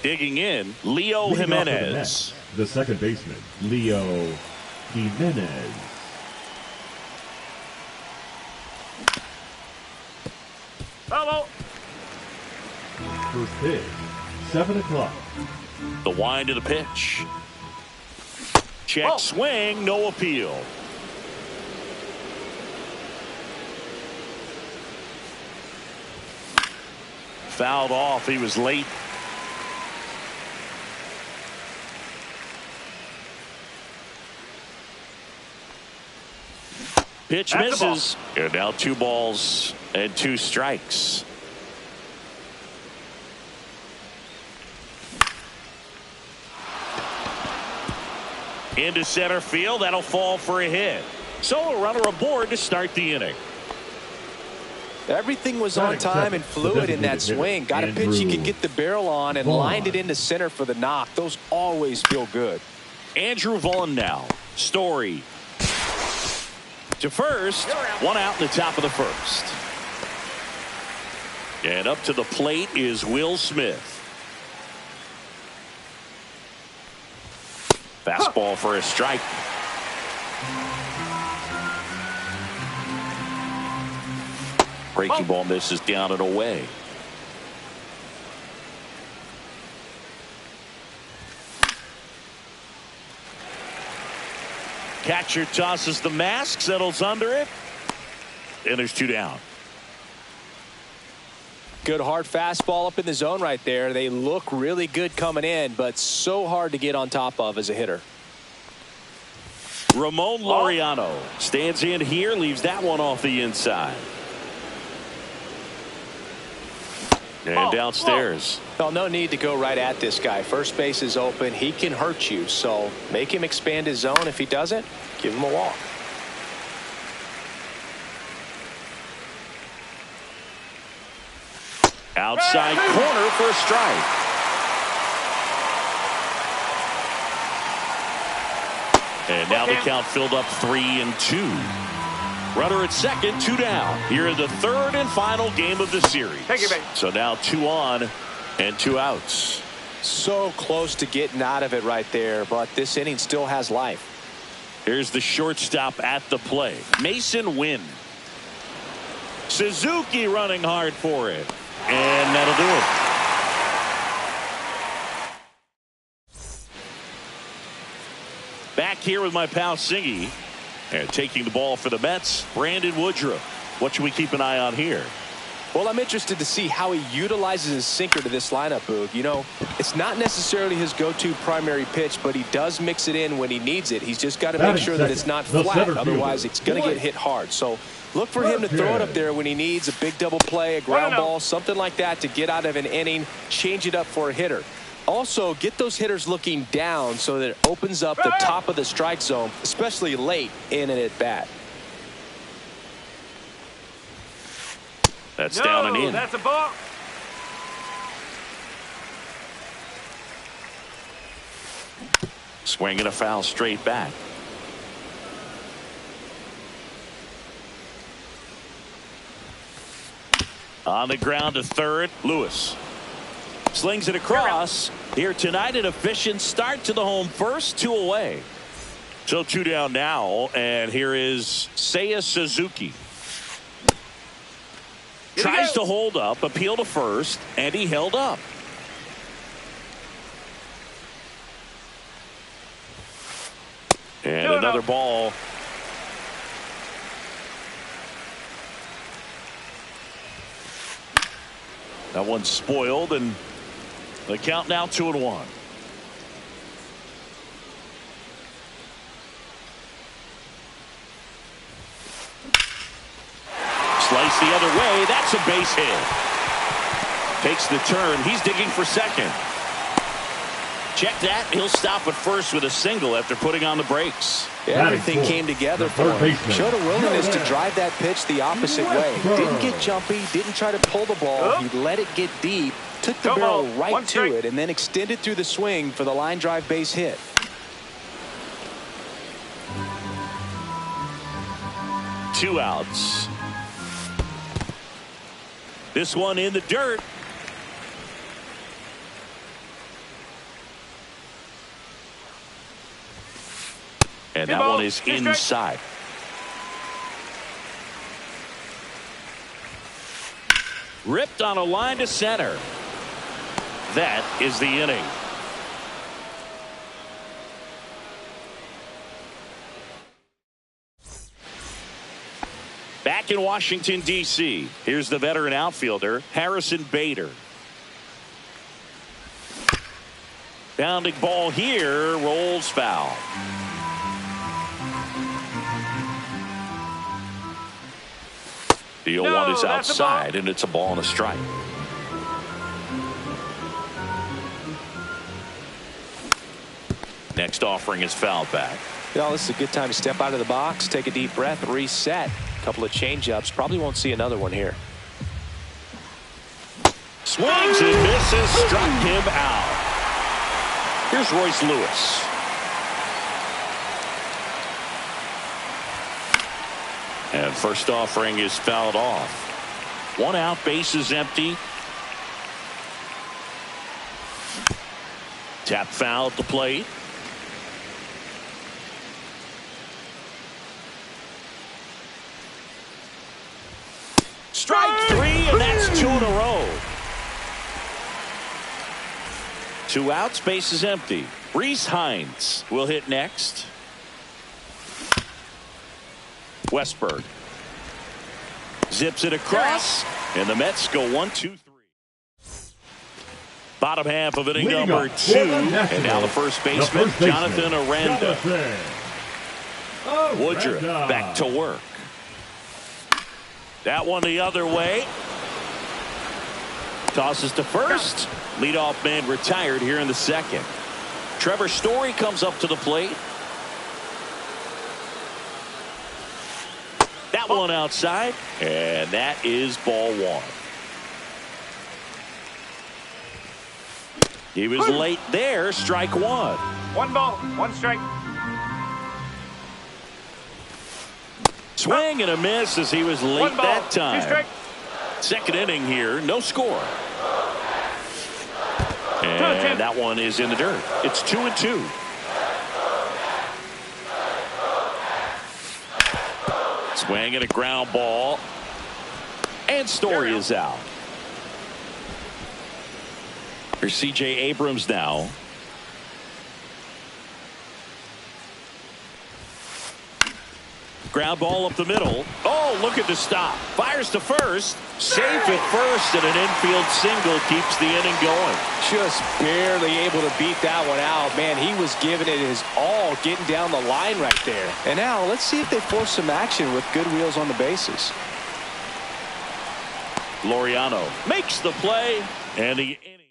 Digging in, Leo Jimenez. The second baseman, Leo Jimenez. Hello. First pitch, 7 o'clock. The wind of the pitch. Check swing, no appeal. Fouled off, he was late. Pitch misses. And now 2 balls and 2 strikes. Into center field. That'll fall for a hit. So a runner aboard to start the inning. Everything was on time and fluid in that swing. Got a pitch you could get the barrel on and lined it into center for the knock. Those always feel good. Andrew Vaughn now. Story to first. 1 out in the top of the first. And up to the plate is Will Smith. Fastball for a strike. Breaking ball misses down and away. Catcher tosses the mask, settles under it, and there's 2 down. Good hard fastball up in the zone right there. They look really good coming in, but so hard to get on top of as a hitter. Ramon Laureano stands in here, leaves that one off the inside. And downstairs. Well, no need to go right at this guy. First base is open. He can hurt you, so make him expand his zone. If he doesn't, give him a walk. Outside corner for a strike. And now the count filled up 3-2. Runner at second, 2 down. Here in the 3rd and final game of the series. So now 2 on and 2 outs. So close to getting out of it right there, but this inning still has life. Here's the shortstop at the plate, Mason Wynn. Suzuki running hard for it. And that'll do it. Back here with my pal Singy. And taking the ball for the Mets, Brandon Woodruff. What should we keep an eye on here? Well, I'm interested to see how he utilizes his sinker to this lineup, Boog. You know, it's not necessarily his go-to primary pitch, but he does mix it in when he needs it. He's just got to make sure that it's not flat. Otherwise, it's going to get hit hard. So look for him to throw it up there when he needs a big double play, a ground ball, something like that to get out of an inning, change it up for a hitter. Also, get those hitters looking down so that it opens up the top of the strike zone, especially late in an at-bat. That's down and in. That's a ball. Swinging a foul straight back. On the ground to third, Lewis. Slings it across. Here tonight, an efficient start to the home first, 2 away. So 2 down now, and here is Seiya Suzuki. Tries to hold up, appeal to first, and he held up. And another ball. That one's spoiled, and the count now 2-1. Slice the other way. That's a base hit. Takes the turn. He's digging for second. Check that. He'll stop at first with a single after putting on the brakes. Everything came together for him. Showed a willingness to drive that pitch the opposite way. Didn't get jumpy. Didn't try to pull the ball. He let it get deep. Took the barrel right to it and then extended through the swing for the line drive base hit. Two outs. This one in the dirt. And that one is inside. Ripped on a line to center. That is the inning. Back in Washington, D.C., here's the veteran outfielder, Harrison Bader. Bounding ball here, rolls foul. The 0-1 is outside, and it's a ball and a strike. Next offering is fouled back. Well, this is a good time to step out of the box, take a deep breath, reset. A couple of change-ups. Probably won't see another one here. Swings and misses, struck him out. Here's Royce Lewis. And first offering is fouled off. 1 out, base is empty. Tap foul at the plate. Strike 3, and that's 2 in a row. 2 outs, base is empty. Rhys Hines will hit next. Westberg zips it across, and the Mets go 1-2-3. Bottom half of inning number 2, and now the first baseman, Jonathan Aranda. Woodruff back to work. That one the other way. Tosses to first. Leadoff man retired here in the second. Trevor Story comes up to the plate. That one outside, and that is ball 1. He was late there, strike 1. 1 ball, 1 strike. Swing and a miss as he was late that time. Second inning here, no score. And that one is in the dirt. It's 2-2. Swing and a ground ball. And Story is out. Here's C.J. Abrams now. Ground ball up the middle. Oh, look at the stop. Fires to first. Safe at first, and an infield single keeps the inning going. Just barely able to beat that one out. Man, he was giving it his all, getting down the line right there. And now let's see if they force some action with good wheels on the bases. Laureano makes the play, and the inning.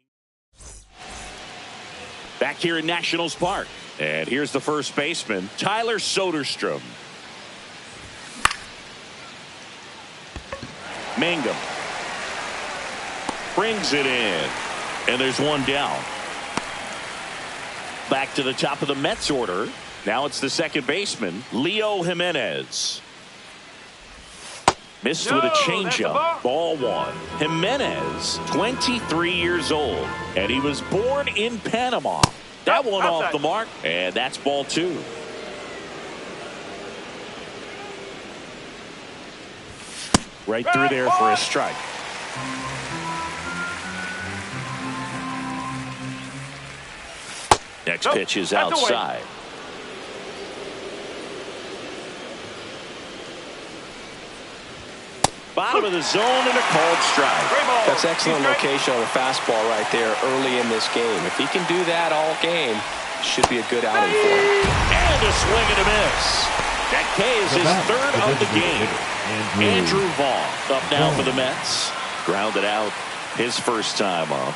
Back here in Nationals Park. And here's the first baseman, Tyler Soderstrom. Mangum brings it in, and there's one down. Back to the top of the Mets order. Now it's the second baseman, Leo Jimenez. Missed with a changeup. Ball 1. Jimenez, 23 years old, and he was born in Panama. That one off the mark, and that's ball 2. Right through there for a strike. Next pitch is outside. Bottom of the zone and a called strike. That's excellent location on the fastball right there early in this game. If he can do that all game, should be a good outing for him. And a swing and a miss. That K is his third of the game. Andrew Vaughn up now for the Mets. Grounded out his first time up.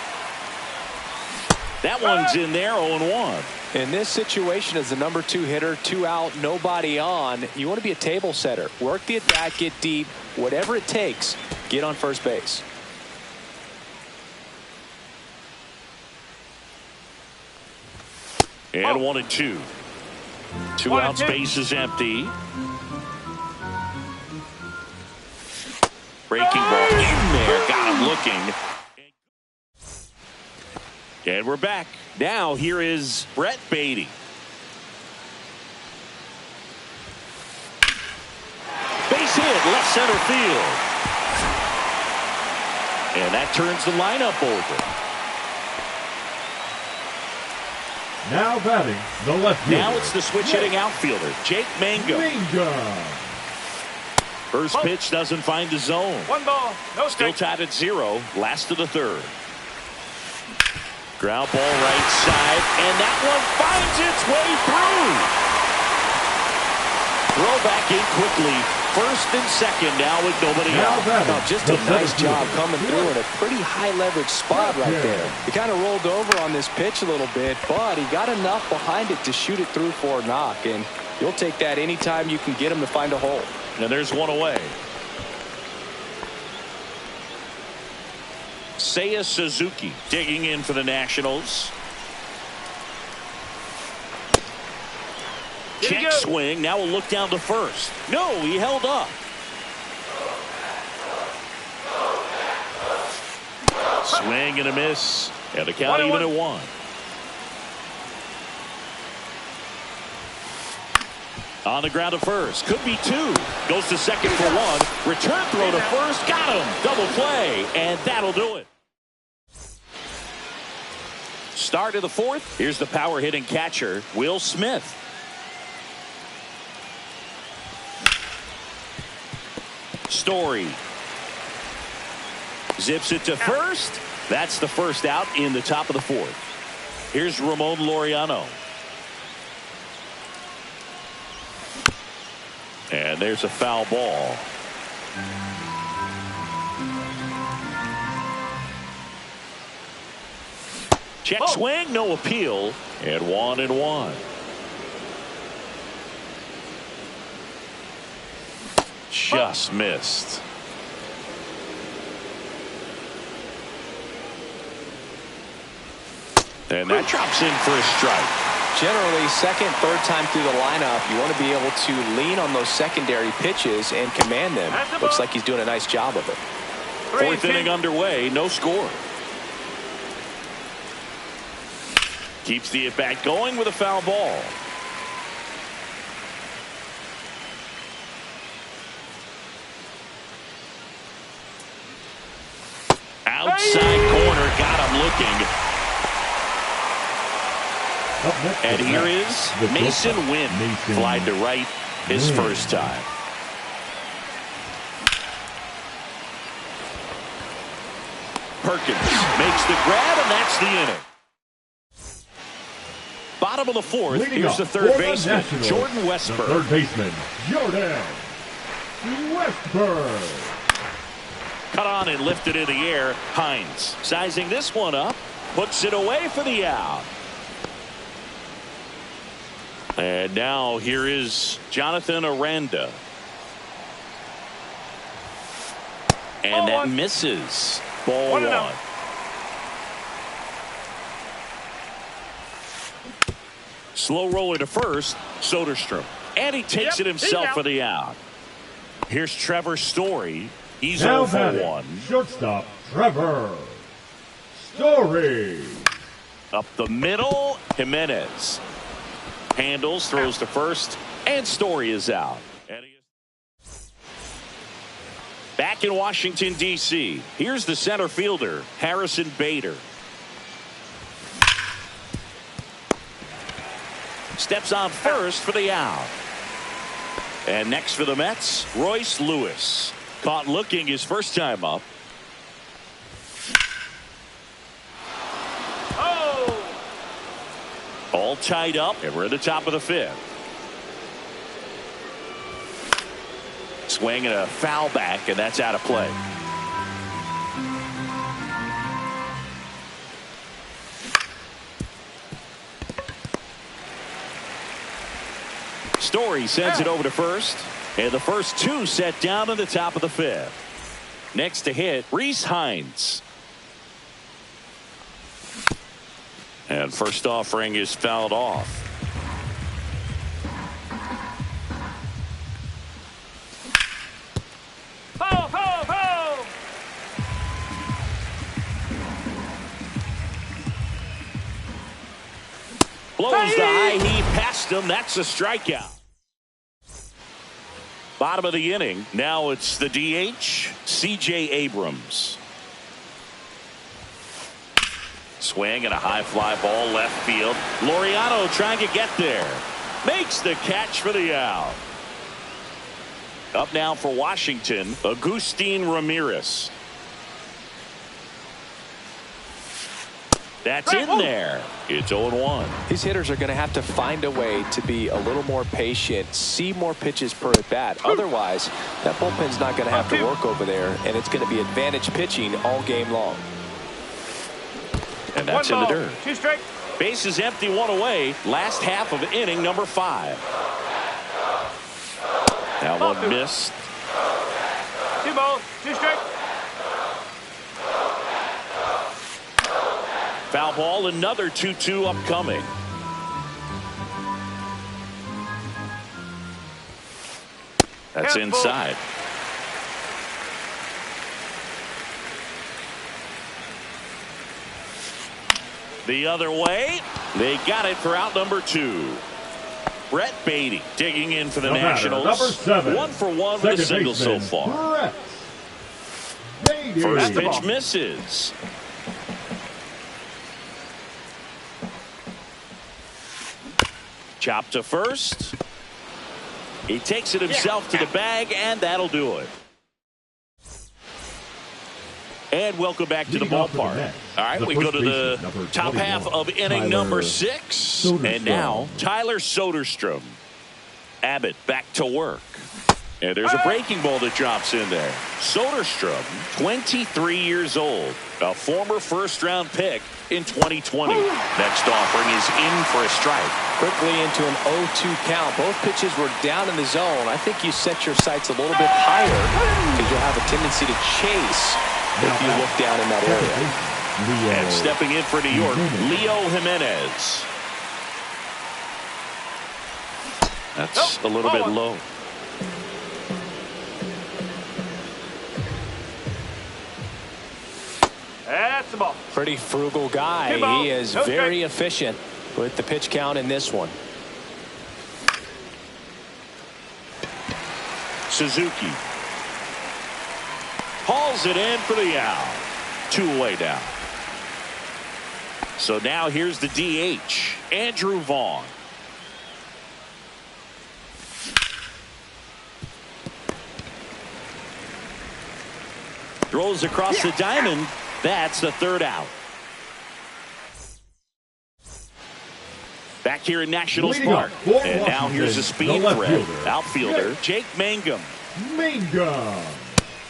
That one's in there, 0-1. In this situation, as the number 2 hitter, 2 out, nobody on, you want to be a table setter. Work the at bat, get deep, whatever it takes, get on first base. And 1-2. 2 outs, base is empty. Breaking ball in there, got him looking. And we're back. Now here is Brett Baty. at left center field. And that turns the lineup over. Now batting the left fielder. Now it's the switch hitting outfielder, Jake Mangum. First pitch doesn't find the zone. 1 ball, no Still strike. tied at 0. Last of the third. Ground ball right side, and that one finds its way through. Throw back in quickly. First and second now with nobody out. No, just a nice job coming through in a pretty high leverage spot right there. He kind of rolled over on this pitch a little bit, but he got enough behind it to shoot it through for a knock. And you'll take that anytime you can get him to find a hole. And there's one away. Seiya Suzuki digging in for the Nationals. Check swing. Now we'll look down to first. No, he held up. Swing and a miss. And the count even at 1. On the ground to first. Could be 2. Goes to second for 1. Return throw to first. Got him. Double play. And that'll do it. Start of the 4th. Here's the power hitting catcher, Will Smith. Story. Zips it to first. That's the first out in the top of the 4th. Here's Ramon Laureano. And there's a foul ball. Check swing, no appeal, and 1-1. Just missed. And that drops in for a strike. Generally, second, third time through the lineup, you want to be able to lean on those secondary pitches and command them. Looks like he's doing a nice job of it. 4th inning underway, no score. Keeps the at-bat going with a foul ball. Outside corner, got him looking. And here is Mason Wynn. Flied to right his first time. Perkins makes the grab, and that's the inning. Bottom of the 4th, here's the third baseman, Jordan Westburg. Third baseman, Jordan Westburg. Cut on and lifted in the air. Hines sizing this one up, puts it away for the out. And now here is Jonathan Aranda. And that misses. Ball 1. Slow roller to first, Soderstrom. And he takes it himself for the out. Here's Trevor Story. He's 0 for 1. Shortstop, Trevor Story. Up the middle, Jimenez. Handles, throws to first, and Story is out. Back in Washington, D.C., here's the center fielder, Harrison Bader. Steps on first for the out. And next for the Mets, Royce Lewis. Caught looking his first time up. All tied up, and we're at the top of the 5th. Swing and a foul back, and that's out of play. Story sends it over to first, and the first 2 set down in the top of the 5th. Next to hit, Reese Hines. And first offering is fouled off. Blows the high heat past him. That's a strikeout. Bottom of the inning. Now it's the DH, C.J. Abrams. Swing and a high fly ball left field. Laureano trying to get there. Makes the catch for the out. Up now for Washington, Agustin Ramirez. That's in there. It's 0-1. These hitters are going to have to find a way to be a little more patient, see more pitches per at bat. Otherwise, that bullpen's not going to have to work over there, and it's going to be advantage pitching all game long. And that's in the dirt. 2 strike. Base is empty, 1 away. Last half of inning number 5. That one missed. 2 balls, 2 strike. Foul ball, another 2-2 upcoming. That's inside. The other way. They got it for out number 2. Brett Baty digging in for the Nationals. Number 7. 1 for 1 with a single so far. Brett Baty. First pitch misses. Chop to first. He takes it himself to the bag, and that'll do it. And welcome back to the ballpark. All right, we go to the top half of inning number 6. And now Tyler Soderstrom. Abbott back to work. And there's a breaking ball that drops in there. Soderstrom, 23 years old, a former first-round pick in 2020. Next offering is in for a strike. Quickly into an 0-2 count. Both pitches were down in the zone. I think you set your sights a little bit higher because you'll have a tendency to chase if you look down in that area. And stepping in for New York, Leo Jimenez. That's a little bit low. That's the ball. Pretty frugal guy. He is very efficient with the pitch count in this one. Suzuki hauls it in for the out. 2 away now. So now here's the DH, Andrew Vaughn. Throws across the diamond. That's the 3rd out. Back here in Nationals Park. And now here's a speed threat. Outfielder Jake Mangum.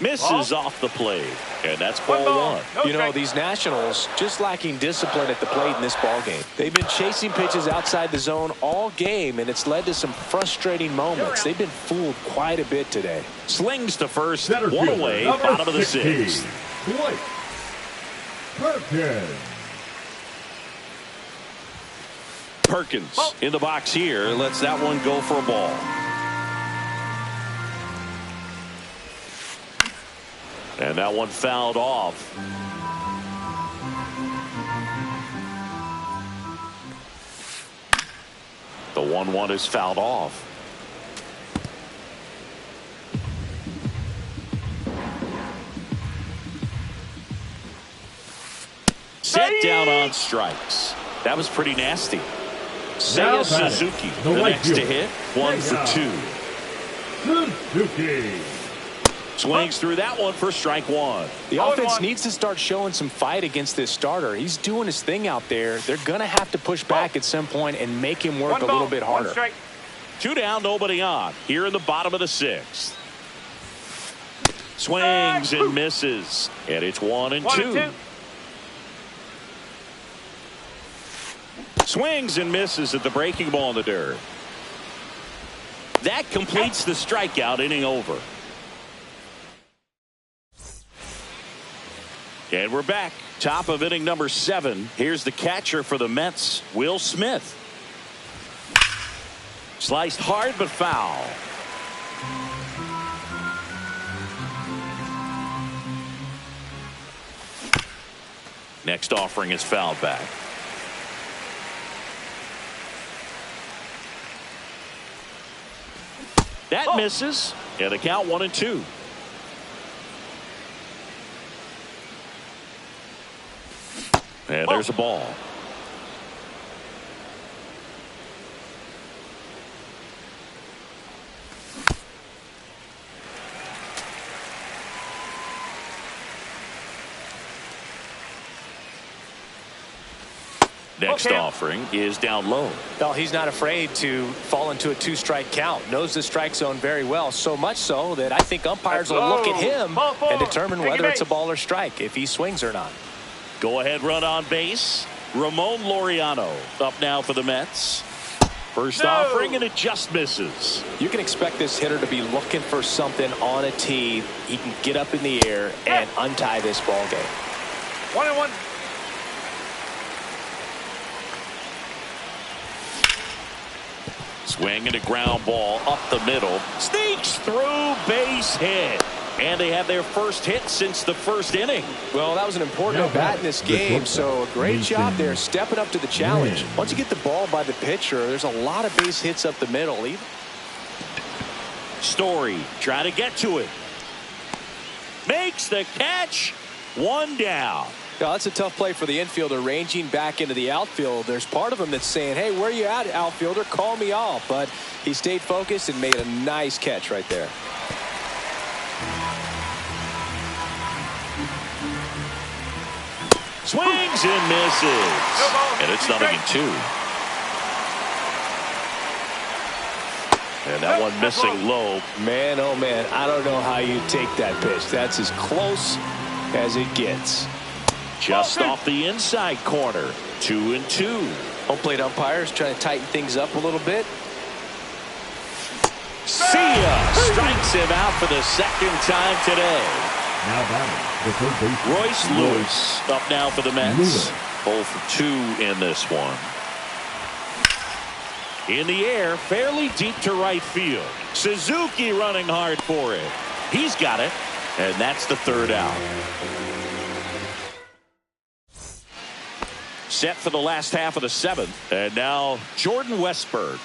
Misses off the plate. And that's ball 1. You know, these Nationals just lacking discipline at the plate in this ball game. They've been chasing pitches outside the zone all game, and it's led to some frustrating moments. They've been fooled quite a bit today. Slings to first. 1 away. Bottom of the 6th. Blake Perkins. Perkins in the box here. Lets that one go for a ball. And that one fouled off. The 1-1 is fouled off. Set down on strikes. That was pretty nasty. Seiya Suzuki, the next to hit. 1 for 2. Suzuki. Swings through that one for strike 1. The offense needs to start showing some fight against this starter. He's doing his thing out there. They're going to have to push back at some point and make him work a little bit harder. 1 strike. 2 down, nobody on. Here in the bottom of the 6th. Swings and misses. And it's 1-2. Swings and misses at the breaking ball in the dirt. That completes the strikeout. Inning over. And we're back. Top of inning number 7. Here's the catcher for the Mets, Will Smith. Sliced hard but foul. Next offering is fouled back. That misses, And the count 1-2. And there's a ball. Next offering is down low. Well, he's not afraid to fall into a 2-strike count. Knows the strike zone very well. So much so that I think umpires will look at him and determine whether it's a ball or strike, if he swings or not. Go ahead run on base. Ramon Laureano up now for the Mets. First offering, and it just misses. You can expect this hitter to be looking for something on a tee. He can get up in the air and untie this ball game. 1-1. Swing and a ground ball up the middle. Sneaks through, base hit. And they have their first hit since the first inning. Well, that was an important at-bat in this game, so a great job there stepping up to the challenge. Once you get the ball by the pitcher, there's a lot of base hits up the middle. Story trying to get to it. Makes the catch. One down. Now, that's a tough play for the infielder ranging back into the outfield. There's part of him that's saying, hey, where you at, outfielder? Call me off. But he stayed focused and made a nice catch right there. Swings and misses. And it's 0-2. And that one missing low. Man, oh man, I don't know how you take that pitch. That's as close as it gets. Just off the inside corner. 2-2. Home plate umpires trying to tighten things up a little bit. See ya! Strikes him out for the second time today. Now batting the third baseman, Royce Lewis up now for the Mets. 0 for 2 in this one. In the air, fairly deep to right field. Suzuki running hard for it. He's got it, and that's the third out. Set for the last half of the seventh, and now Jordan Westburg.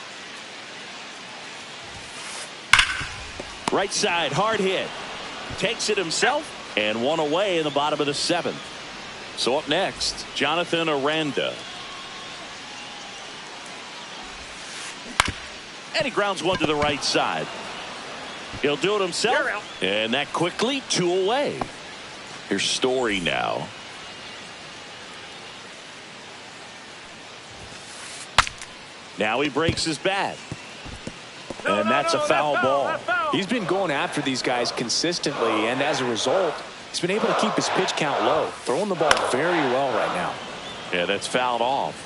Right side, hard hit. Takes it himself, and one away in the bottom of the seventh. So up next, Jonathan Aranda. And he grounds one to the right side. He'll do it himself, and that quickly 2 away. Here's Story now. Now he breaks his bat. And that's a foul ball. He's been going after these guys consistently, and as a result, he's been able to keep his pitch count low. Throwing the ball very well right now. Yeah, that's fouled off.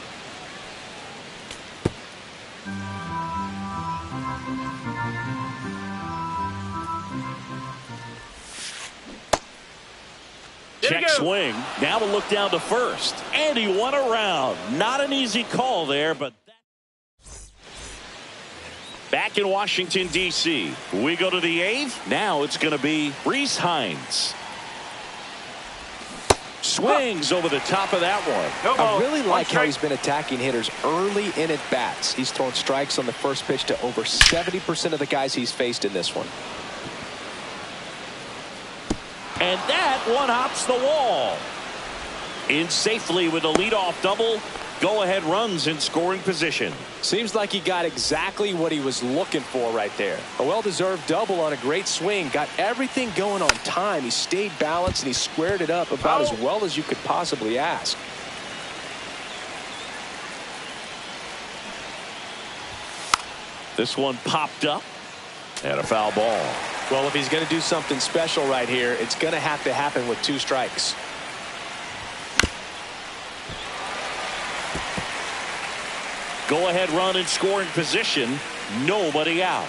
Check swing. Now we'll look down to first. And he won around. Not an easy call there, but back in Washington, D.C. We go to the eighth. Now it's going to be Rhys Hines. Swings over the top of that one. I really like how he's been attacking hitters early in at bats. He's thrown strikes on the first pitch to over 70% of the guys he's faced in this one. And that one hops the wall. In safely with a leadoff double. Go-ahead runs in scoring position. Seems like he got exactly what he was looking for right there. A well-deserved double on a great swing. Got everything going on time. He stayed balanced and he squared it up about as well as you could possibly ask. This one popped up. And a foul ball. Well, if he's going to do something special right here, it's going to happen with 2 strikes. Go-ahead run in scoring position. Nobody out.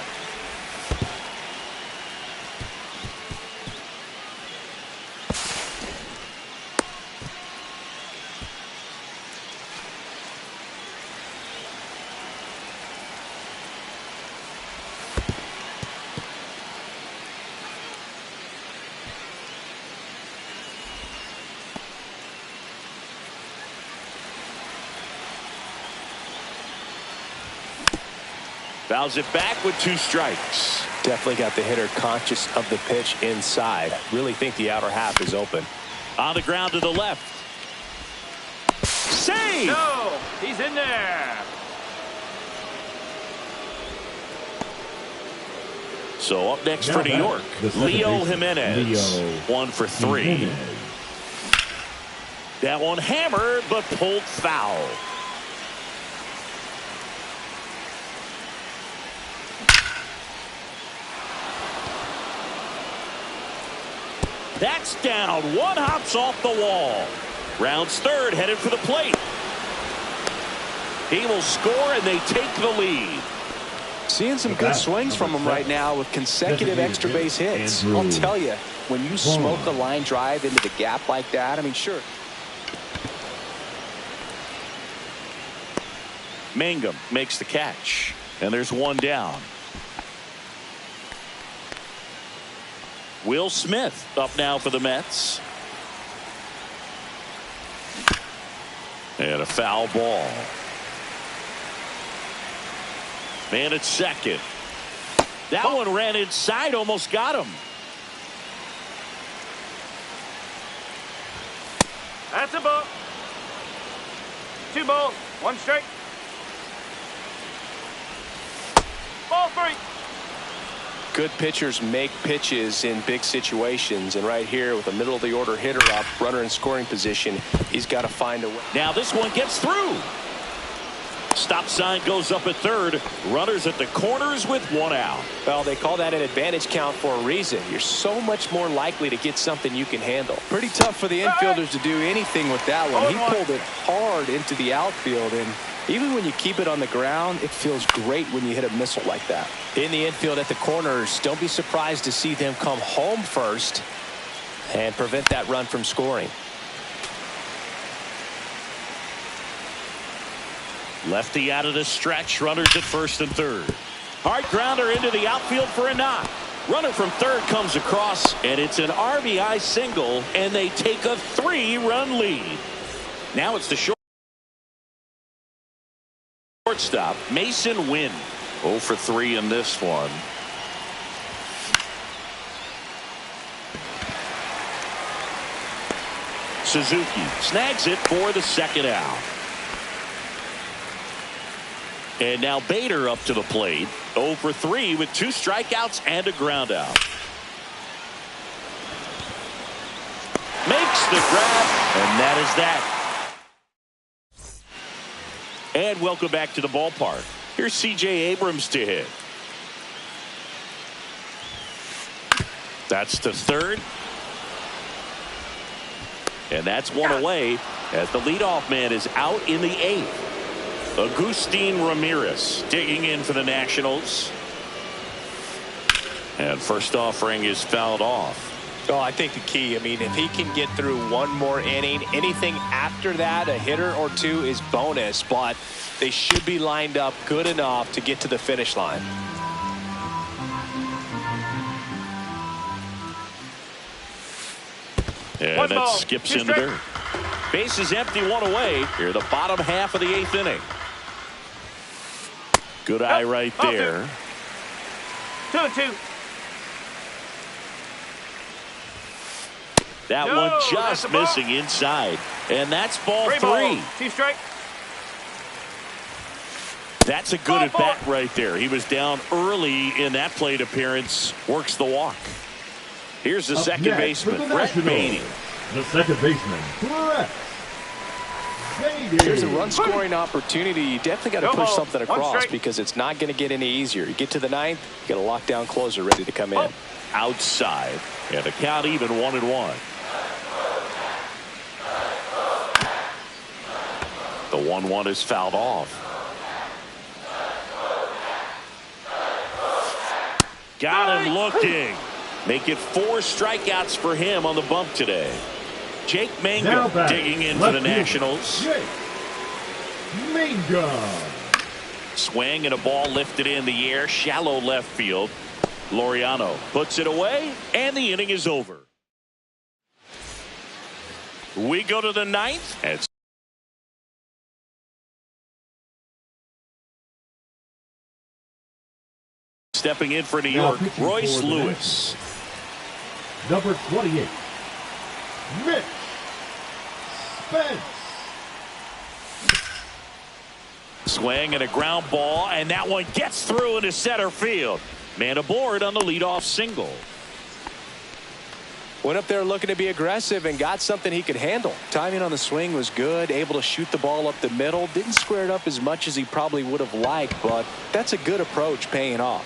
Fouls it back with 2 strikes. Definitely got the hitter conscious of the pitch inside. Really think the outer half is open. On the ground to the left. Save! No, he's in there. So up next Now for New batting, York, the second Leo baseman, Jimenez. Leo 1 for 3. Jimenez. That one hammered but pulled foul. That's down. One hops off the wall. Rounds third, headed for the plate. He will score, and they take the lead. Seeing some good swings from him right now with consecutive extra base hits. Andrew I'll tell you, when you smoke a line drive into the gap like that, I mean, sure. Mangum makes the catch, and there's 1 down. Will Smith up now for the Mets. And a foul ball. Man at second. That one ran inside, almost got him. That's a ball. 2 balls, 1 strike. Ball 3. Good pitchers make pitches in big situations, and right here with a middle of the order hitter up, runner in scoring position, he's got to find a way. Now this one gets through. Stop sign goes up at third. Runners at the corners with 1 out. Well, they call that an advantage count for a reason. You're so much more likely to get something you can handle. Pretty tough for the infielders to do anything with that one. He pulled it hard into the outfield, and even when you keep it on the ground, it feels great when you hit a missile like that. In the infield at the corners, don't be surprised to see them come home first and prevent that run from scoring. Lefty out of the stretch. Runners at first and third. Hard grounder into the outfield for a knock. Runner from third comes across, and it's an RBI single, and they take a 3-run lead. Now it's the shortstop, Mason Wynn. 0 for 3 in this one. Suzuki snags it for the 2nd out. And now Bader up to the plate. 0 for 3 with 2 strikeouts and a ground out. Makes the grab, and that is that. And welcome back to the ballpark. Here's C.J. Abrams to hit. That's to third. And that's 1 away as the leadoff man is out in the 8th. Agustin Ramirez digging in for the Nationals. And first offering is fouled off. Oh, I think the key, I mean, if he can get through 1 more inning, anything after that, a hitter or 2 is bonus, but they should be lined up good enough to get to the finish line. And that skips into dirt. Base is empty, 1 away. Here, the bottom half of the 8th inning. Good eye right there. 2-2. That one just missing inside. And that's ball 3. 2 strike. That's a good at bat right there. He was down early in that plate appearance. Works the walk. Here's the second baseman, Brett Baty. The second baseman, Brett Baty. There's a run scoring opportunity. You definitely got to push something across because it's not going to get any easier. You get to the 9th, you got a lockdown closer ready to come in. Outside. And the count even 1-1. The 1-1 is fouled off. Got him looking. Make it 4 strikeouts for him on the bump today. Jake Mangum digging in for the Nationals. Jake Mangum. Swing and a ball lifted in the air. Shallow left field. Laureano puts it away, and the inning is over. We go to the 9th. And stepping in for New Now York, pitching Royce for the Lewis. Number 28, Mitch Spence. Swing and a ground ball, and that one gets through into center field. Man aboard on the leadoff single. Went up there looking to be aggressive and got something he could handle. Timing on the swing was good, able to shoot the ball up the middle. Didn't square it up as much as he probably would have liked, but that's a good approach paying off.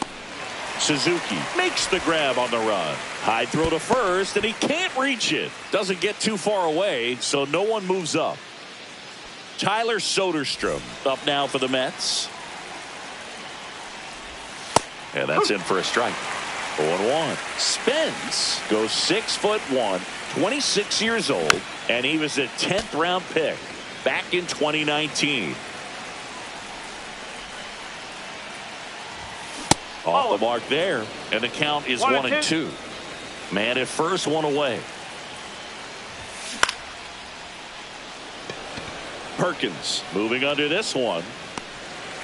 Suzuki makes the grab on the run. High throw to first, and he can't reach it. Doesn't get too far away, so no one moves up. Tyler Soderstrom up now for the Mets. And that's in for a strike. 0-1. Spence goes 6'1", 26 years old, and he was a 10th round pick back in 2019. Off the mark there, and the count is 1-2. Man at first, one away. Perkins moving under this one.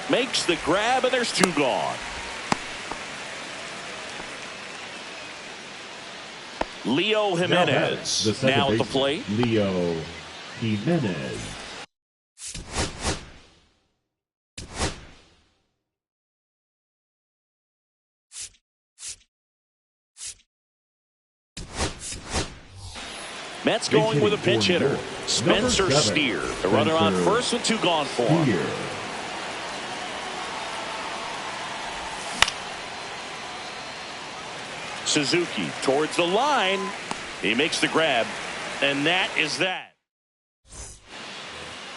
Makes the grab, and there's two gone. Leo Jimenez now at the plate. Leo Jimenez. Mets going with a pinch hitter, Spencer Steer. The runner on first with two gone for him. Suzuki towards the line. He makes the grab, and that is that.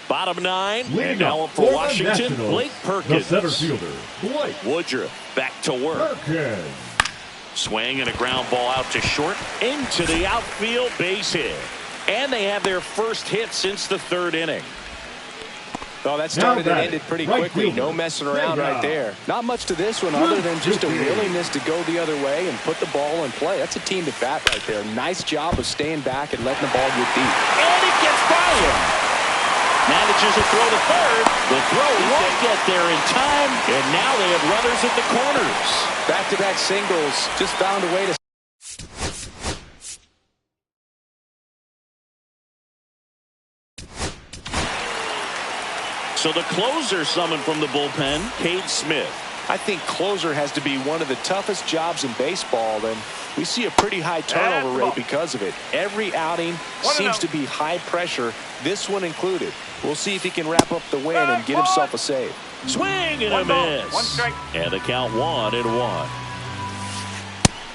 Bottom nine, and now up for Washington, Blake Perkins. The center fielder, Blake Woodruff back to work. Perkins. Swing and a ground ball out to short, into the outfield, base hit. And they have their first hit since the third inning. Oh, that started and ended pretty quickly. No messing around right there. Not much to this one other than just a willingness to go the other way and put the ball in play. That's a team to bat right there. Nice job of staying back and letting the ball get deep. And it gets by him. Manages to throw to third. The throw won't get there in time. And now they have runners at the corners. Back-to-back singles. Just found a way to... So the closer summoned from the bullpen, Cade Smith. I think closer has to be one of the toughest jobs in baseball, and we see a pretty high turnover rate because of it. Every outing seems to be high pressure, this one included. We'll see if he can wrap up the win and get himself a save. Swing and a miss. One strike. And the count 1-1.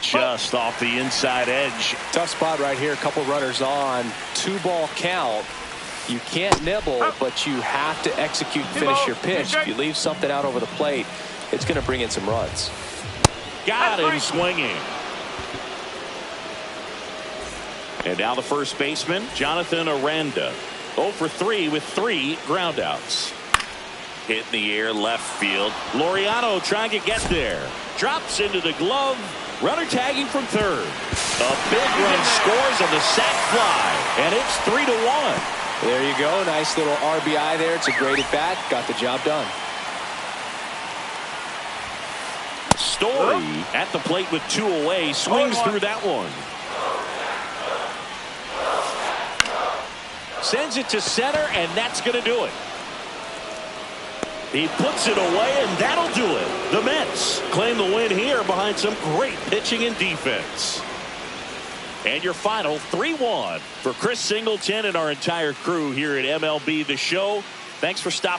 Just off the inside edge. Tough spot right here. A couple runners on. 2-ball count. You can't nibble, but you have to execute and finish your pitch. If you leave something out over the plate, it's going to bring in some runs. Got him swinging. And now the first baseman, Jonathan Aranda. 0 for 3 with 3 groundouts. Hit in the air, left field. Laureano trying to get there. Drops into the glove. Runner tagging from third. A big run scores on the sac fly, and it's 3-1. There you go. Nice little RBI there. It's a great at bat. Got the job done. Story at the plate with 2 away. Swings through that one. Sends it to center, and that's going to do it. He puts it away, and that'll do it. The Mets claim the win here behind some great pitching and defense. And your final 3-1 for Chris Singleton and our entire crew here at MLB The Show. Thanks for stopping.